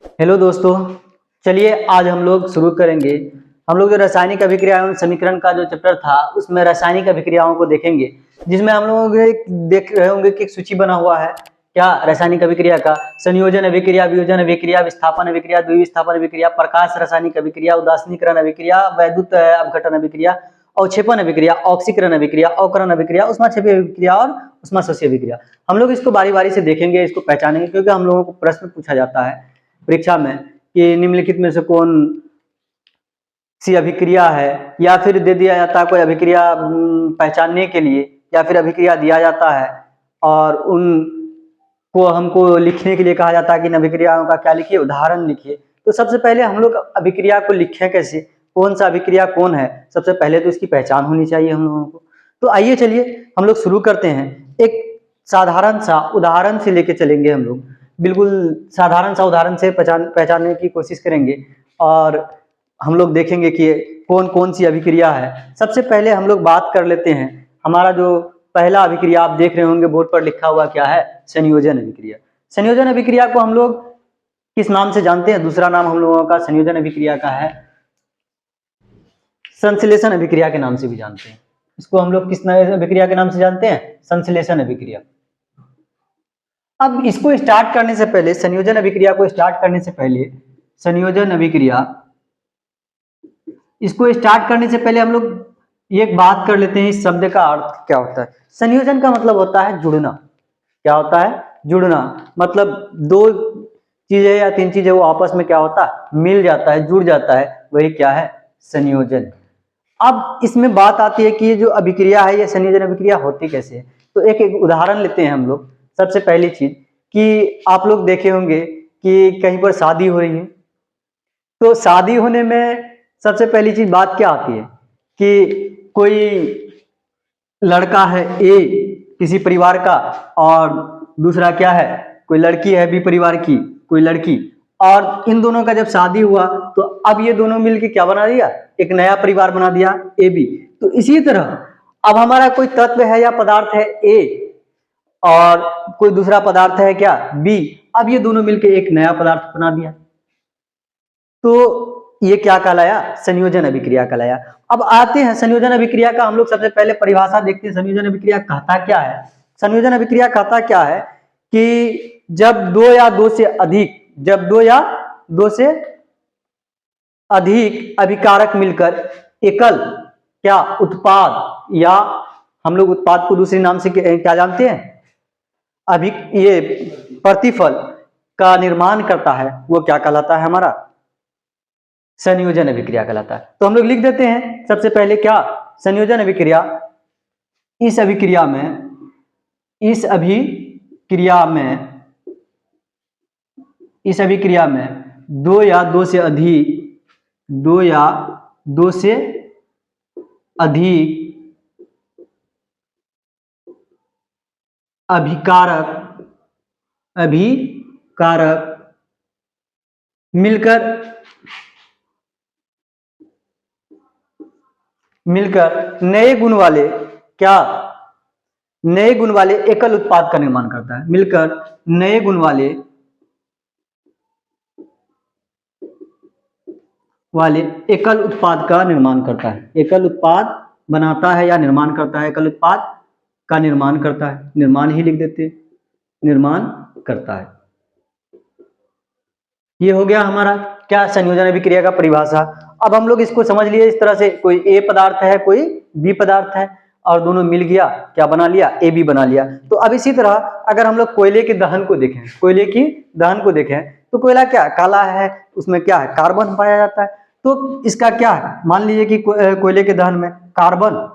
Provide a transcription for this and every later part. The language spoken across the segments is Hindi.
हेलो दोस्तों, चलिए आज हम लोग शुरू करेंगे। हम लोग जो रासायनिक अभिक्रिया एवं समीकरण का जो चैप्टर था उसमें रासायनिक अभिक्रियाओं को देखेंगे, जिसमें हम लोग देख रहे होंगे कि एक सूची बना हुआ है क्या रासायनिक अभिक्रिया का। संयोजन अभिक्रिया, वियोजन अभिक्रिया, विस्थापन अभिक्रिया, द्विविस्थापन अभिक्रिया, प्रकाश रासायनिक अभिक्रिया, उदासीनीकरण अभिक्रिया, वैद्युत अपघटन अभिक्रिया, अवक्षेपण अभिक्रिया, ऑक्सीकरण अभिक्रिया, अवकरण अभिक्रिया, उष्माक्षेपी अभिक्रिया और उष्माशोषी अभिक्रिया। हम लोग इसको बारी बारी से देखेंगे, इसको पहचानेंगे, क्योंकि हम लोगों को प्रश्न पूछा जाता है परीक्षा में कि निम्नलिखित में से कौन सी अभिक्रिया है, या फिर दे दिया जाता है कोई अभिक्रिया पहचानने के लिए, या फिर अभिक्रिया दिया जाता है और उनको हमको लिखने के लिए कहा जाता है कि इन अभिक्रियाओं का क्या लिखिए, उदाहरण लिखिए। तो सबसे पहले हम लोग अभिक्रिया को लिखें कैसे, कौन सा अभिक्रिया कौन है, सबसे पहले तो इसकी पहचान होनी चाहिए हम लोगों को। तो आइए चलिए हम लोग शुरू करते हैं। एक साधारण सा उदाहरण से लेके चलेंगे हम लोग, बिल्कुल साधारण सा उदाहरण से पहचानने की कोशिश करेंगे और हम लोग देखेंगे कि कौन कौन सी अभिक्रिया है। सबसे पहले हम लोग बात कर लेते हैं, हमारा जो पहला अभिक्रिया आप देख रहे होंगे बोर्ड पर लिखा हुआ क्या है, संयोजन अभिक्रिया। संयोजन अभिक्रिया को हम लोग किस नाम से जानते हैं? दूसरा नाम हम लोगों का संयोजन अभिक्रिया का है संश्लेषण अभिक्रिया के नाम से भी जानते हैं। इसको हम लोग किस अभिक्रिया के नाम से जानते हैं? संश्लेषण अभिक्रिया। अब इसको स्टार्ट करने से पहले, संयोजन अभिक्रिया को स्टार्ट करने से पहले, संयोजन अभिक्रिया इसको स्टार्ट करने से पहले हम लोग एक बात कर लेते हैं, इस शब्द का अर्थ क्या होता है। संयोजन का मतलब होता है जुड़ना। क्या होता है? जुड़ना। मतलब दो चीजें या तीन चीजें वो आपस में क्या होता है, मिल जाता है, जुड़ जाता है, वही क्या है, संयोजन। अब इसमें बात आती है कि ये जो अभिक्रिया है, ये संयोजन अभिक्रिया होती कैसे है। तो एक उदाहरण लेते हैं हम लोग। सबसे पहली चीज कि आप लोग देखे होंगे कि कहीं पर शादी हो रही है, तो शादी होने में सबसे पहली चीज बात क्या आती है कि कोई लड़का है ए किसी परिवार का, और दूसरा क्या है, कोई लड़की है बी परिवार की, कोई लड़की, और इन दोनों का जब शादी हुआ तो अब ये दोनों मिलके क्या बना दिया, एक नया परिवार बना दिया, ए बी। तो इसी तरह अब हमारा कोई तत्व है या पदार्थ है ए और कोई दूसरा पदार्थ है क्या, बी। अब ये दोनों मिलके एक नया पदार्थ बना दिया, तो ये क्या कहलाया, संयोजन अभिक्रिया कहलाया। अब आते हैं संयोजन अभिक्रिया का, हम लोग सबसे पहले परिभाषा देखते हैं। संयोजन अभिक्रिया कहता क्या है? संयोजन अभिक्रिया कहता क्या है कि जब दो या दो से अधिक अभिकारक मिलकर एकल क्या उत्पाद, या हम लोग उत्पाद को दूसरे नाम से क्या जानते हैं, ये प्रतिफल का निर्माण करता है, वो क्या कहलाता है, हमारा संयोजन अभिक्रिया कहलाता है। तो हम लोग लिख देते हैं सबसे पहले क्या, संयोजन अभिक्रिया। इस अभिक्रिया में दो या दो से अधिक अभिकारक मिलकर नए गुण वाले एकल उत्पाद का निर्माण करता है। मिलकर नए गुण वाले एकल उत्पाद का निर्माण करता है। एकल उत्पाद बनाता है या निर्माण करता है, एकल उत्पाद का निर्माण करता है, निर्माण ही लिख देते हैं, निर्माण करता है। ये हो गया हमारा क्या, संयोजन अभिक्रिया का परिभाषा। अब हम लोग इसको समझ लिए इस तरह से, कोई ए पदार्थ है कोई बी पदार्थ है और दोनों मिल गया, क्या बना लिया, ए बी बना लिया। तो अब इसी तरह अगर हम लोग कोयले की दहन को देखें, तो कोयला क्या काला है, उसमें क्या है, कार्बन पाया जाता है। तो इसका क्या है, मान लीजिए कि कोयले के दहन में कार्बन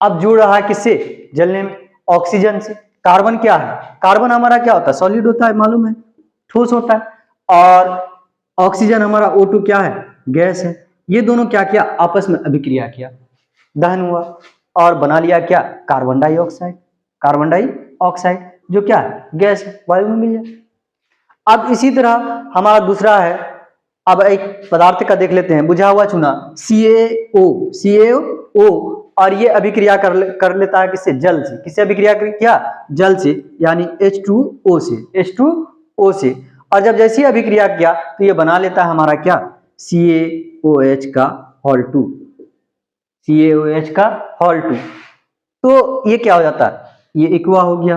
अब जुड़ रहा है किससे, जलने में, ऑक्सीजन से। कार्बन क्या है, कार्बन हमारा क्या होता है, सॉलिड होता है, मालूम है, ठोस होता है, और ऑक्सीजन हमारा O2 क्या है, गैस है। ये दोनों क्या किया, आपस में अभिक्रिया किया, दहन हुआ और बना लिया क्या, कार्बन डाइऑक्साइड, जो क्या है, गैस है, वायु में मिल जाए। अब इसी तरह हमारा दूसरा है, अब एक पदार्थ का देख लेते हैं, बुझा हुआ चूना CaO, और ये अभिक्रिया कर लेता है किससे, जल से। किससे अभिक्रिया किया, जल से, यानी H2O से। और जब जैसी अभिक्रिया किया तो ये बना लेता है हमारा क्या, CaOH का हॉल 2, CaOH का हॉल 2। तो ये क्या हो जाता है, ये एक्वा हो गया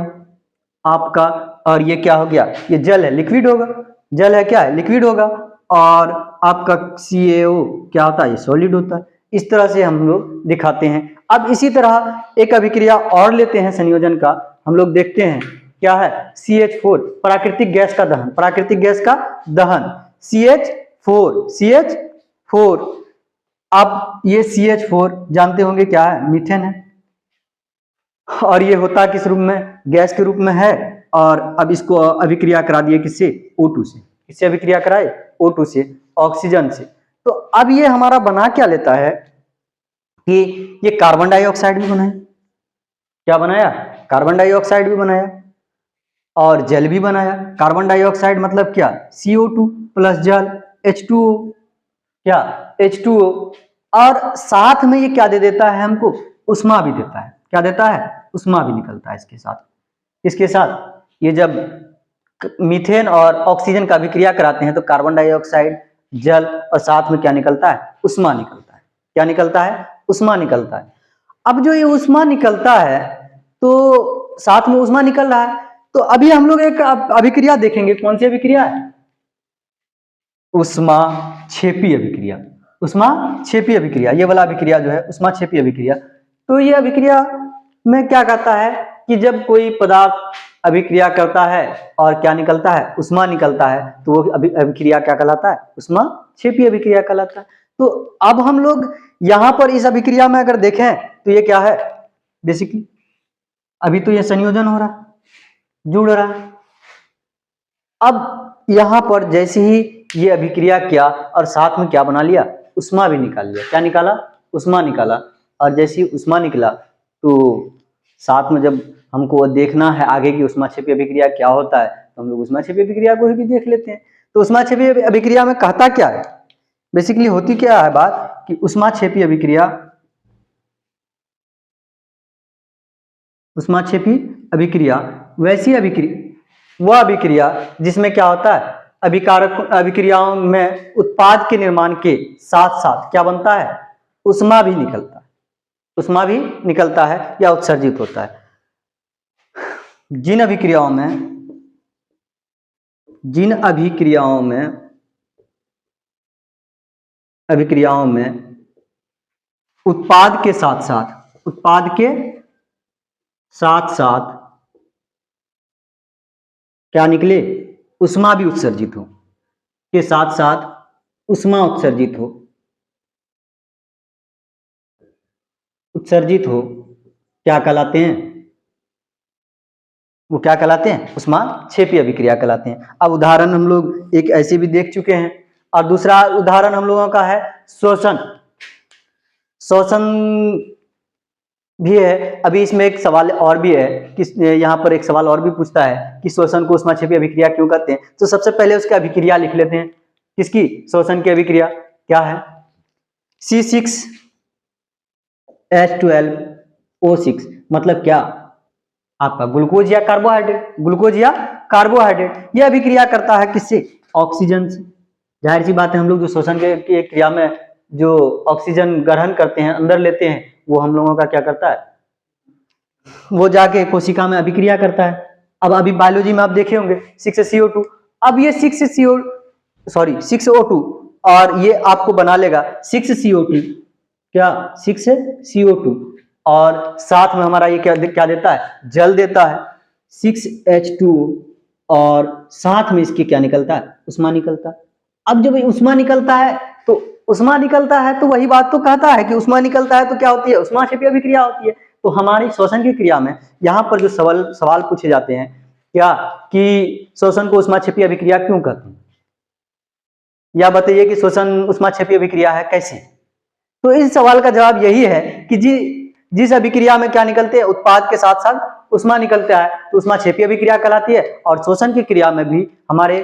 आपका, और ये क्या हो गया, ये जल है, लिक्विड होगा, जल है क्या है, लिक्विड होगा, और आपका CaO क्या होता है, ये सॉलिड होता है। इस तरह से हम लोग दिखाते हैं। अब इसी तरह एक अभिक्रिया और लेते हैं संयोजन का, हम लोग देखते हैं क्या है, CH4 प्राकृतिक गैस का दहन, प्राकृतिक गैस का दहन, CH4। अब ये CH4 जानते होंगे क्या है, मीथेन है, और ये होता किस रूप में, गैस के रूप में है। और अब इसको अभिक्रिया करा दिए किससे, O2 से। किससे अभिक्रिया कराए, O2 से, ऑक्सीजन से। तो अब ये हमारा बना क्या लेता है कि ये कार्बन डाइऑक्साइड भी बनाया, क्या बनाया, कार्बन डाइऑक्साइड भी बनाया, और जल भी बनाया। कार्बन डाइऑक्साइड मतलब क्या, CO2 प्लस जल H2O, क्या H2O, और साथ में ये क्या दे देता है हमको, उष्मा भी देता है। क्या देता है, उष्मा भी निकलता है इसके साथ। इसके साथ ये जब मीथेन और ऑक्सीजन का अभिक्रिया कराते हैं तो कार्बन डाइऑक्साइड, जल, और साथ में क्या निकलता है, उष्मा निकलता है। क्या निकलता है, उष्मा निकलता है। अब जो ये उष्मा निकलता है तो साथ में उष्मा निकल रहा है, तो अभी हम लोग एक अभिक्रिया देखेंगे, कौन सी अभिक्रिया है, उष्मा क्षेपी अभिक्रिया। उष्मा क्षेपी अभिक्रिया, ये वाला अभिक्रिया जो है उष्मा क्षेपी अभिक्रिया। तो ये अभिक्रिया में क्या कहता है कि जब कोई पदार्थ अभिक्रिया करता है और क्या निकलता है, उष्मा निकलता है, तो वो अभिक्रिया क्या कहलाता है, उष्मा क्षेपी अभिक्रिया कहलाता है। तो अब हम लोग यहां पर इस अभिक्रिया में अगर देखें तो ये क्या है, बेसिकली अभी तो ये संयोजन हो रहा है, जुड़ रहा है। अब यहां पर जैसे ही ये अभिक्रिया किया और साथ में क्या बना लिया, उष्मा भी निकाल लिया। क्या निकाला, उष्मा निकाला। और जैसे ही उष्मा निकला तो साथ में जब हमको देखना है आगे की उष्माक्षेपी अभिक्रिया क्या होता है, तो हम लोग उष्माक्षेपी अभिक्रिया को भी देख लेते हैं। तो उष्माक्षेपी अभिक्रिया में कहता क्या है, बेसिकली होती क्या है बात कि उष्माक्षेपी अभिक्रिया, उष्माक्षेपी अभिक्रिया वैसी अभिक्रिया, वह अभिक्रिया जिसमें क्या होता है, अभिक्रियाओं में उत्पाद के निर्माण के साथ साथ क्या बनता है, उष्मा भी निकलता है, उष्मा भी निकलता है या उत्सर्जित होता है। जिन अभिक्रियाओं में उत्पाद के साथ क्या निकले, उष्मा भी उत्सर्जित हो, के साथ साथ उष्मा उत्सर्जित हो, क्या कहलाते हैं, वो क्या कहलाते हैं, उष्माक्षेपी अभिक्रिया कहलाते हैं। अब उदाहरण हम लोग एक ऐसे भी देख चुके हैं, और दूसरा उदाहरण हम लोगों का है श्वसन भी है। अभी इसमें एक सवाल और भी है कि यहाँ पर एक सवाल और भी पूछता है कि श्वसन को उष्माक्षेपी अभिक्रिया क्यों कहते हैं। तो सबसे पहले उसकी अभिक्रिया लिख लेते हैं। किसकी, श्वसन की अभिक्रिया क्या है, C6H12O6 मतलब क्या, आपका ग्लूकोज या कार्बोहाइड्रेट। यह अभिक्रिया करता है किससे, ऑक्सीजन से। जाहिर सी बात है, हम लोग जो श्वसन की क्रिया में जो ऑक्सीजन ग्रहण करते हैं, अंदर लेते हैं, वो हम लोगों का क्या करता है, वो जाके कोशिका में अभिक्रिया करता है। अब अभी बायोलॉजी में आप देखे होंगे 6CO2, अब ये 6O2 और ये आपको बना लेगा 6CO2, क्या 6CO2, और साथ में हमारा ये क्या देता है, जल देता है 6H2O, और साथ में इसके क्या निकलता है, उष्मा निकलता है। अब जब उष्मा निकलता है तो वही बात तो कहता है कि उष्मा निकलता है तो क्या होती है, उष्माक्षेपी अभिक्रिया होती है। तो हमारी श्वसन की क्रिया में यहाँ पर जो सवाल पूछे जाते हैं क्या, कि श्वसन को उष्माक्षेपी अभिक्रिया क्यों कहते हैं, या बताइए कि श्वसन उष्माक्षेपी अभिक्रिया है कैसे। तो इस सवाल का जवाब यही है कि जिस अभिक्रिया में क्या निकलते हैं, उत्पाद के साथ साथ उष्मा निकलता है, तो उष्माक्षेपी अभिक्रिया कहलाती है। और श्वसन की क्रिया में भी हमारे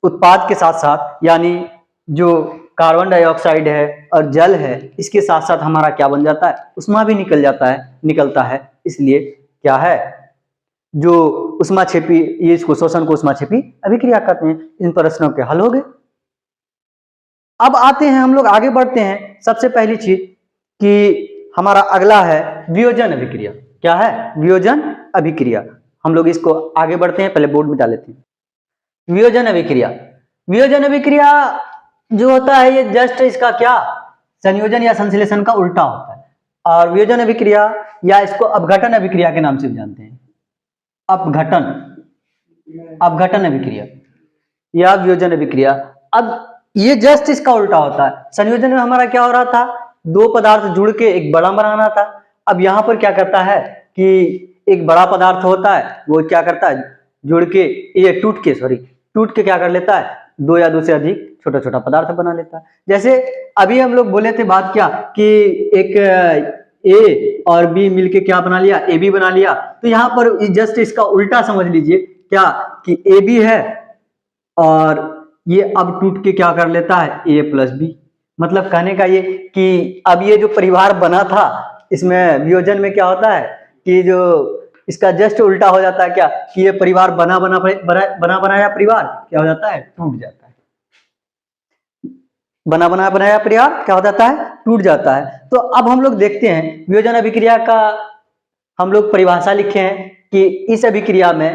उत्पाद के साथ साथ, यानी जो कार्बन डाइऑक्साइड है और जल है, इसके साथ साथ हमारा क्या बन जाता है, उष्मा भी निकलता है। इसलिए क्या है, जो ऊष्माक्षेपी, ये इसको शोषण को ऊष्माक्षेपी अभिक्रिया कहते हैं। इन प्रश्नों के हल हो गए। अब आते हैं हम लोग आगे बढ़ते हैं। सबसे पहली चीज कि हमारा अगला है वियोजन अभिक्रिया। क्या है? वियोजन अभिक्रिया। हम लोग इसको आगे बढ़ते हैं, पहले बोर्ड मिटा लेते हैं। वियोजन अभिक्रिया, वियोजन अभिक्रिया जो होता है ये जस्ट इसका क्या संयोजन या संश्लेषण का उल्टा होता है। और वियोजन अभिक्रिया या इसको अपघटन अभिक्रिया के नाम से भी जानते हैं। अपघटन, अपघटन अभिक्रिया या वियोजन अभिक्रिया। अब ये जस्ट इसका उल्टा होता है। संयोजन में हमारा क्या हो रहा था, दो पदार्थ जुड़ के एक बड़ा बनाना था। अब यहाँ पर क्या करता है कि एक बड़ा पदार्थ होता है, वो क्या करता है, जुड़ के ये टूट के क्या कर लेता है, दो या दो से अधिक छोटा छोटा पदार्थ बना लेता है। जैसे अभी हम लोग बोले थे बात क्या कि एक ए और बी मिलके क्या बना लिया, ए बी बना लिया। तो यहाँ पर जस्ट इसका उल्टा समझ लीजिए क्या कि ए बी है और ये अब टूट के क्या कर लेता है, ए प्लस बी। मतलब कहने का ये कि अब ये जो परिवार बना था, इसमें वियोजन में क्या होता है कि जो इसका जस्ट उल्टा हो जाता है क्या कि ये परिवार बना बनाया परिवार क्या हो जाता है, टूट जाता है। बना बनाया परिवार क्या हो जाता है, टूट जाता है। तो अब हम लोग देखते हैं वियोजन अभिक्रिया का हम लोग परिभाषा लिखे हैं कि इस अभिक्रिया में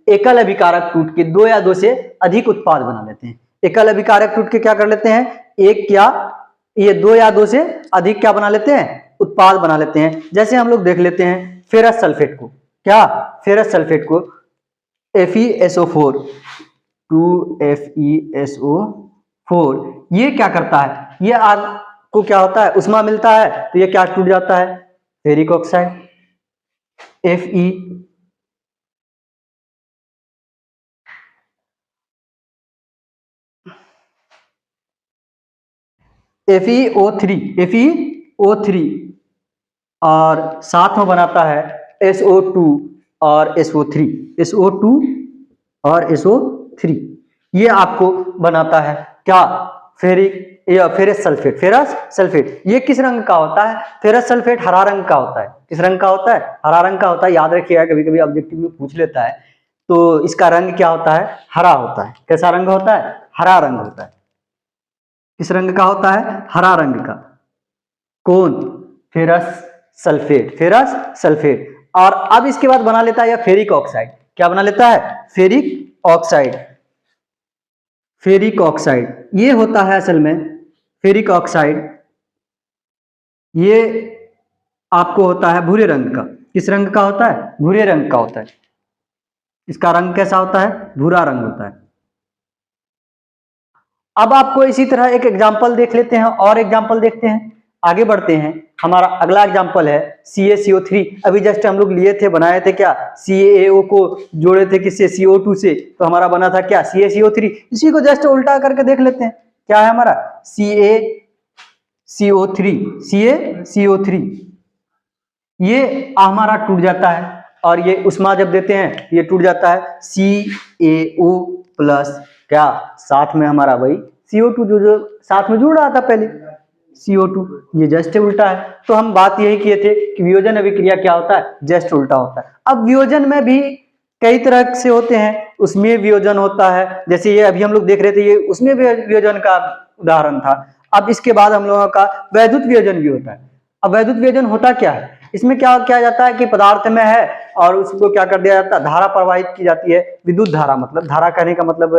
एकल अभिकारक टूट के दो या दो से अधिक उत्पाद बना लेते हैं। एकल अभिकारक टूट के क्या कर लेते हैं, एक या ये दो या दो से अधिक क्या बना लेते हैं, उत्पाद बना लेते हैं। जैसे हम लोग देख लेते हैं फेरस सल्फेट को, क्या फेरस सल्फेट को FeSO4 2FeSO4 ये क्या करता है, ये आग को क्या होता है, उष्मा मिलता है तो ये क्या टूट जाता है, फेरिक ऑक्साइड FeO3 और साथ में बनाता है SO2 और SO2 और SO3। ये आपको बनाता है क्या, फेरस सल्फेट। ये किस रंग का होता है, फेरस सल्फेट हरा रंग का होता है। किस रंग का होता है, हरा रंग का होता है। याद रखिएगा कभी कभी ऑब्जेक्टिव में पूछ लेता है तो इसका रंग क्या होता है, हरा होता है। कैसा रंग होता है, हरा रंग होता है। किस रंग का होता है, हरा रंग का। कौन, फेरस सल्फेट। और अब इसके बाद बना लेता है यह फेरिक ऑक्साइड। क्या बना लेता है, फेरिक ऑक्साइड। ये होता है असल में फेरिक ऑक्साइड, ये आपको होता है भूरे रंग का। किस रंग का होता है, भूरे रंग का होता है। इसका रंग कैसा होता है, भूरा रंग होता है। अब आपको इसी तरह एक एग्जाम्पल देख लेते हैं और एग्जाम्पल देखते हैं, आगे बढ़ते हैं। हमारा अगला एग्जाम्पल है CaCO3। अभी जस्ट हम लोग लिए थे, बनाए थे क्या, CaO को जोड़े थे किससे, CO2 से, तो हमारा बना था क्या, CaCO3। इसी को जस्ट उल्टा करके देख लेते हैं, क्या है हमारा CaCO3। ये हमारा टूट जाता है और ये उष्मा जब देते हैं ये टूट जाता है CaO प्लस क्या, साथ में हमारा वही CO2 जो साथ में जुड़ रहा था पहले, CO2। ये जस्ट उल्टा है। तो हम बात यही किए थे कि वियोजन अभिक्रिया क्या होता है, जस्ट उल्टा होता है। अब वियोजन में भी कई तरह से होते हैं, उसमें वियोजन होता है। जैसे ये अभी हम लोग देख रहे थे, ये उसमें वियोजन का उदाहरण था। अब इसके बाद हम लोगों का वैद्युत वियोजन भी होता है। अब वैद्युत वियोजन होता क्या है, इसमें क्या किया जाता है कि पदार्थ में है और उसको क्या कर दिया जाता है, धारा प्रवाहित की जाती है। विद्युत धारा, मतलब धारा कहने का मतलब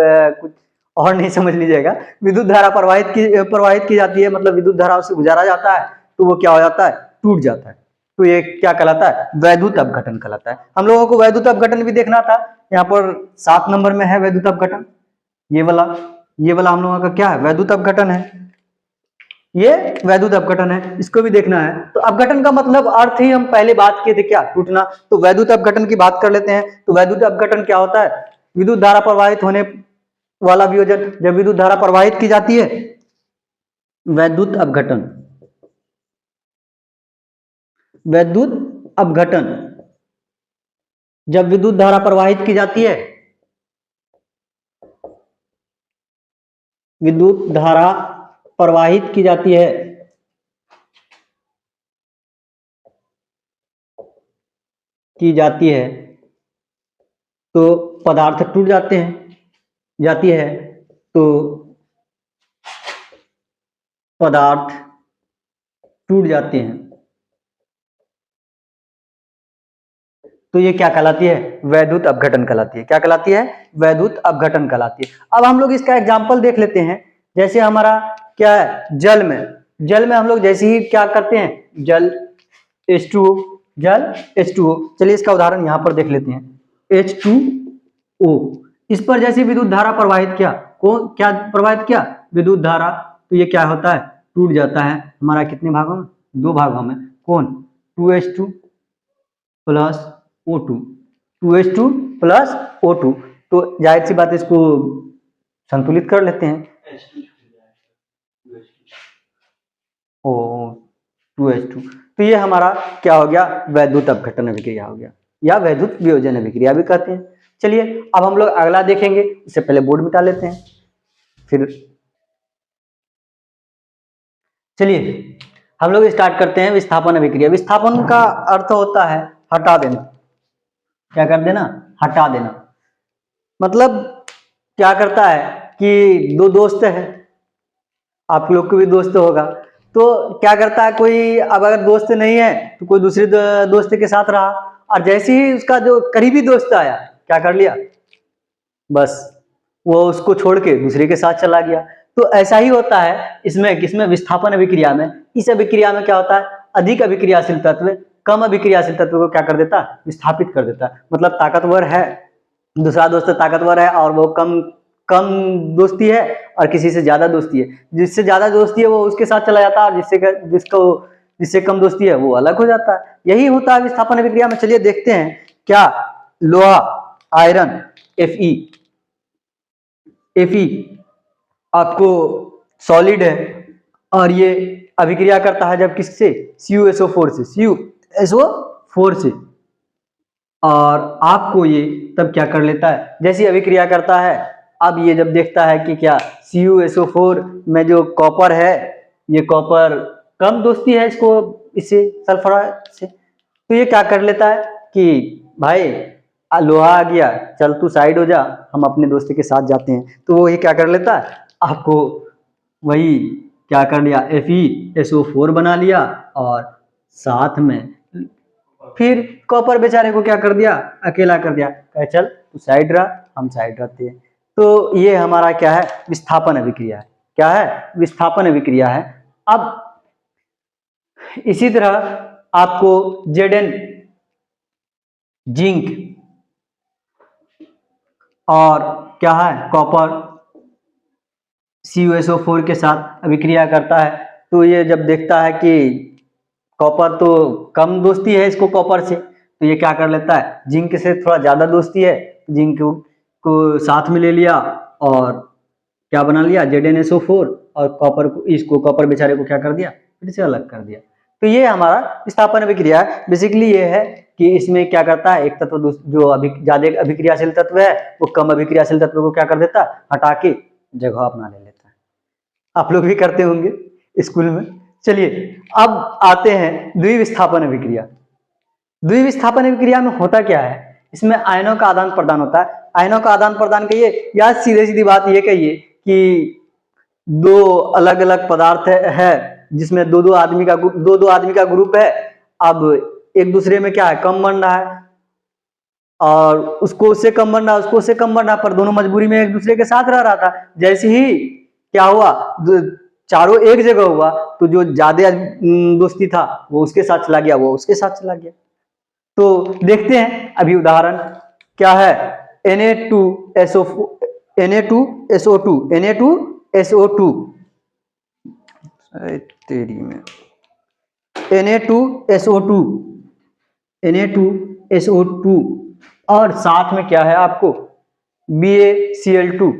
कुछ और नहीं समझ लीजिएगा। विद्युत धारा प्रवाहित की जाती है, मतलब विद्युत धारा से गुजारा जाता है तो वो क्या हो जाता है, टूट जाता है। तो ये क्या कहलाता है, वैद्युत अपघटन कहलाता है। हम लोगों को वैद्युत अपघटन भी देखना था। यहाँ पर 7 नंबर में है वैद्युत अपघटन। ये वाला हम लोगों का क्या है, वैद्युत अपघटन है। ये वैद्युत अपघटन है, इसको भी देखना है। तो अपघटन का मतलब अर्थ ही हम पहले बात किए थे क्या, टूटना। तो वैद्युत अपघटन की बात कर लेते हैं। तो वैद्युत अपघटन क्या होता है, विद्युत धारा प्रवाहित होने वाला वियोजन। जब विद्युत धारा प्रवाहित की जाती है, वैद्युत अपघटन जब विद्युत धारा प्रवाहित की जाती है, विद्युत धारा प्रवाहित की जाती है तो पदार्थ टूट जाती है, तो पदार्थ टूट जाते हैं, तो ये क्या कहलाती है? वैद्युत अपघटन कहलाती है। क्या कहलाती है? वैद्युत अपघटन कहलाती है। अब हम लोग इसका एग्जाम्पल देख लेते हैं। जैसे हमारा क्या है, जल में हम लोग जैसे ही क्या करते हैं, जल H2O, जल H2O। चलिए इसका उदाहरण यहाँ पर देख लेते हैं, H2O। इस पर जैसे विद्युत धारा प्रवाहित किया, क्या प्रवाहित किया? विद्युत धारा। तो ये क्या होता है? टूट जाता है हमारा कितने भागों में? 2 भागों में। कौन? 2H2 plus O2, 2H2 plus O2। तो जाहिर सी बात है, इसको संतुलित कर लेते हैं। ओ 2H2। तो ये हमारा क्या हो गया? वैद्युत अपघटन अभिक्रिया हो गया, या वैद्युत वियोजन अभिक्रिया भी कहते हैं। चलिए अब हम लोग अगला देखेंगे। इससे पहले बोर्ड मिटा लेते हैं। फिर चलिए हम लोग स्टार्ट करते हैं विस्थापन अभिक्रिया। विस्थापन का अर्थ होता है हटा देना। क्या कर देना? हटा देना। मतलब क्या करता है कि दो दोस्त है, आप लोग को भी दोस्त होगा, तो क्या करता है कोई, अब अगर दोस्त नहीं है तो कोई दूसरे दोस्त के साथ रहा, और जैसे ही उसका जो करीबी दोस्त आया, क्या कर लिया? बस वो उसको छोड़ के दूसरे के साथ चला गया। तो ऐसा ही होता है इसमें, किसमें? विस्थापन अभिक्रिया में। इस अभिक्रिया में क्या होता है? अधिक अभिक्रियाशील तत्व कम अभिक्रियाशील तत्व को क्या कर देता? विस्थापित कर देता। मतलब ताकतवर है, दूसरा दोस्त ताकतवर है और वो कम कम दोस्ती है, और किसी से ज्यादा दोस्ती है, जिससे ज्यादा दोस्ती है वो उसके साथ चला जाता है, और जिससे कम दोस्ती है वो अलग हो जाता है। यही होता है विस्थापन अभिक्रिया में। चलिए देखते हैं। क्या? लोहा, आयरन, Fe आपको सॉलिड है, और ये अभिक्रिया करता है जब किससे? CuSO4 से, और आपको ये तब क्या कर लेता है? जैसी अभिक्रिया करता है, अब ये जब देखता है कि क्या CuSO4 में जो कॉपर है, ये कॉपर कम दोस्ती है इससे सल्फर से, तो ये क्या कर लेता है कि भाई लोहा आ गया, चल तू साइड हो जा, हम अपने दोस्त के साथ जाते हैं। तो वो ये क्या कर लेता है? आपको वही क्या कर लिया? FeSO4 बना लिया, और साथ में फिर कॉपर बेचारे को क्या कर दिया? अकेला कर दिया, कहे चल तू साइड रहा, हम साइड रहते हैं। तो ये हमारा क्या है? विस्थापन अभिक्रिया है। क्या है? विस्थापन अभिक्रिया है। अब इसी तरह आपको Zn जिंक और क्या है? कॉपर CuSO4 के साथ अभिक्रिया करता है। तो ये जब देखता है कि कॉपर तो कम दोस्ती है इसको कॉपर से, तो ये क्या कर लेता है? जिंक से थोड़ा ज्यादा दोस्ती है, जिंक को साथ में ले लिया, और क्या बना लिया? ZnSO4, और कॉपर बेचारे को क्या कर दिया? फिर से अलग कर दिया। तो ये हमारा विस्थापन अभिक्रिया है। बेसिकली ये है कि इसमें क्या करता है, एक तत्व जो ज्यादा अभिक्रियाशील तत्व है, वो कम अभिक्रियाशील तत्व को क्या कर देता है? हटा के जगह अपना ले लेता है। आप लोग भी करते होंगे स्कूल में। चलिए अब आते हैं द्विविस्थापन अभिक्रिया। द्विविस्थापन अभिक्रिया में होता क्या है? इसमें आयनों का आदान प्रदान होता है। आयनों का आदान प्रदान कहिए, या सीधे सीधी बात ये कहिए कि दो अलग अलग पदार्थ है जिसमें दो दो आदमी का ग्रुप है। अब एक दूसरे में क्या है? कम बन रहा है, और उसको उससे कम बन रहा है, उसको उससे कम बन रहा, पर दोनों मजबूरी में एक दूसरे के साथ रह रहा था। जैसे ही क्या हुआ, चारों एक जगह हुआ, तो जो ज्यादा दोस्ती था वो उसके साथ चला गया, वो उसके साथ चला गया। तो देखते हैं अभी उदाहरण क्या है। Na2SO2 तेरी में Na2SO2 और साथ में क्या है आपको? BaCl2।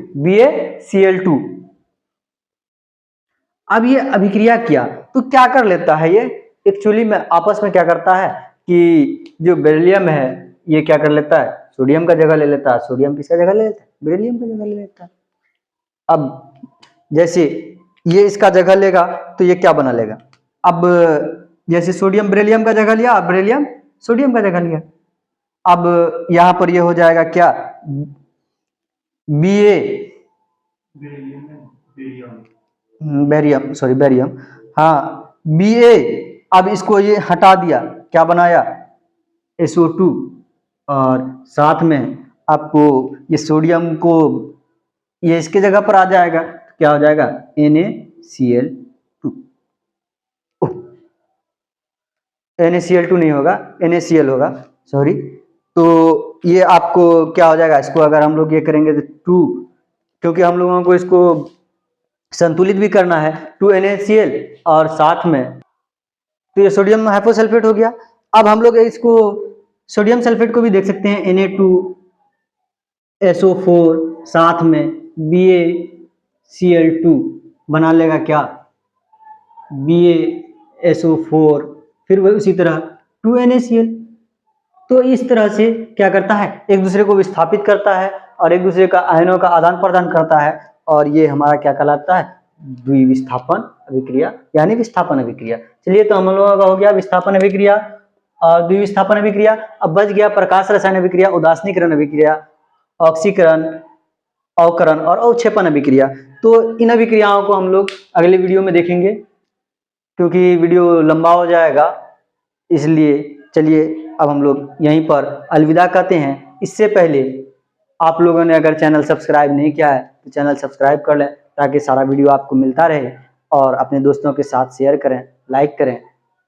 अब ये अभिक्रिया किया तो क्या कर लेता है? ये एक्चुअली में आपस में क्या करता है कि जो बेरिलियम है ये क्या कर लेता है? सोडियम का जगह ले लेता है। सोडियम किसका जगह ले लेता है? बेरिलियम का जगह ले लेता है। अब जैसे ये इसका जगह लेगा तो ये क्या बना लेगा? अब जैसे सोडियम बेरिलियम का जगह लिया, बेरिलियम सोडियम का जगह लिया। अब यहाँ पर ये हो जाएगा क्या, Ba बैरियम, सॉरी बैरियम, हाँ Ba। अब इसको ये हटा दिया, क्या बनाया, SO2, और साथ में आपको ये सोडियम को ये इसके जगह पर आ जाएगा, क्या हो जाएगा, NaCl2। NaCl2 नहीं होगा, NaCl होगा, सॉरी। तो ये आपको क्या हो जाएगा, इसको अगर हम लोग ये करेंगे तो 2, क्योंकि हम लोगों को इसको संतुलित भी करना है, 2NaCl और साथ में तो ये सोडियम हाइपोसल्फेट हो गया। अब हम लोग इसको सोडियम सल्फेट को भी देख सकते हैं, Na2SO4 साथ में BaCl2 बना लेगा क्या, BaSO4, फिर वही उसी तरह 2NaCl। तो इस तरह से क्या करता है, एक दूसरे को विस्थापित करता है और एक दूसरे का आयनों का आदान प्रदान करता है, और ये हमारा क्या कहलाता है, द्विविस्थापन अभिक्रिया यानी विस्थापन अभिक्रिया। चलिए, तो हम लोगों का हो गया विस्थापन अभिक्रिया और द्विविस्थापन अभिक्रिया। अब बच गया प्रकाश रसायन अभिक्रिया, उदासीनीकरण अभिक्रिया, ऑक्सीकरण, अवकरण और अवक्षेपण अभिक्रिया। तो इन अभिक्रियाओं को हम लोग अगले वीडियो में देखेंगे, क्योंकि वीडियो लंबा हो जाएगा, इसलिए चलिए अब हम लोग यहीं पर अलविदा कहते हैं। इससे पहले आप लोगों ने अगर चैनल सब्सक्राइब नहीं किया है तो चैनल सब्सक्राइब कर लें, ताकि सारा वीडियो आपको मिलता रहे, और अपने दोस्तों के साथ शेयर करें, लाइक करें।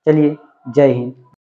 चलिए, जय हिंद।